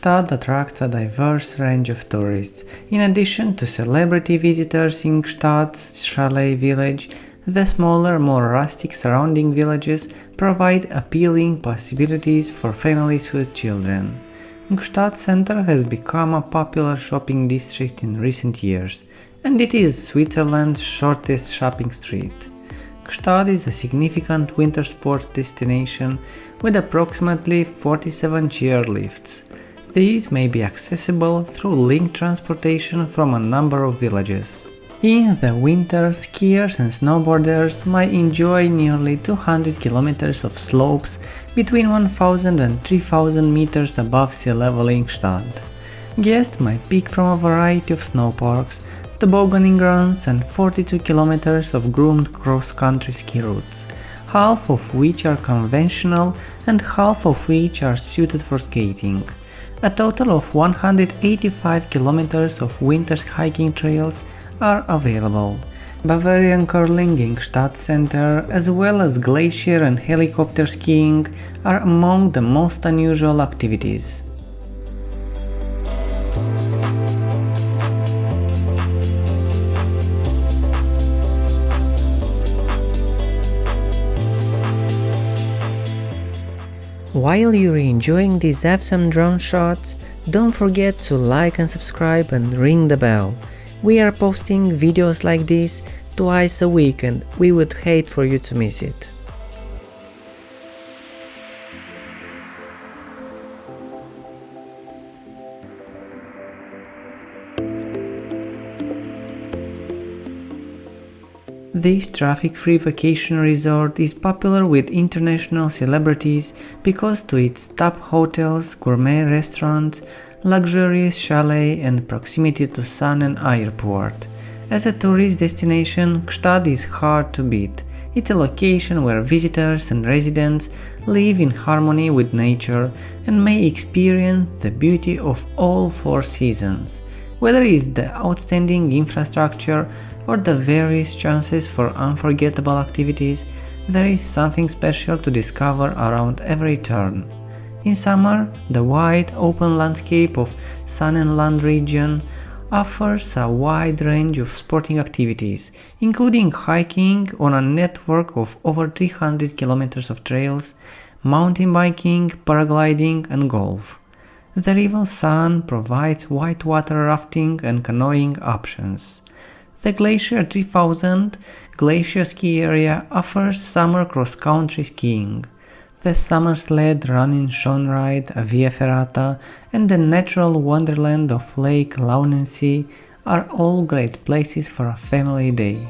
Gstaad attracts a diverse range of tourists. In addition to celebrity visitors in Gstaad's chalet village, the smaller, more rustic surrounding villages provide appealing possibilities for families with children. Gstaad Center has become a popular shopping district in recent years, and it is Switzerland's shortest shopping street. Gstaad is a significant winter sports destination with approximately 47 chair lifts. These may be accessible through linked transportation from a number of villages. In the winter, skiers and snowboarders might enjoy nearly 200 kilometers of slopes between 1000 and 3000 meters above sea level in Gstaad. Guests might pick from a variety of snow parks, tobogganing runs and 42 kilometers of groomed cross-country ski routes, half of which are conventional and half of which are suited for skating. A total of 185 kilometers of winter hiking trails are available. Bavarian curling in Gstaad Center, as well as glacier and helicopter skiing, are among the most unusual activities. While you're enjoying these awesome drone shots, don't forget to like and subscribe and ring the bell. We are posting videos like this twice a week and we would hate for you to miss it. This traffic-free vacation resort is popular with international celebrities because to its top hotels, gourmet restaurants, luxurious chalet and proximity to sun and airport. As a tourist destination, Gstaad is hard to beat. It's a location where visitors and residents live in harmony with nature and may experience the beauty of all four seasons. Whether it's the outstanding infrastructure or the various chances for unforgettable activities, there is something special to discover around every turn. In summer, the wide, open landscape of sun and land region offers a wide range of sporting activities, including hiking on a network of over 300 kilometers of trails, mountain biking, paragliding and golf. The Rival Sun provides whitewater rafting and canoeing options. The Glacier 3000 glacier ski area offers summer cross-country skiing. The summer sled running Schönride, a Via Ferrata, and the natural wonderland of Lake Launensee are all great places for a family day.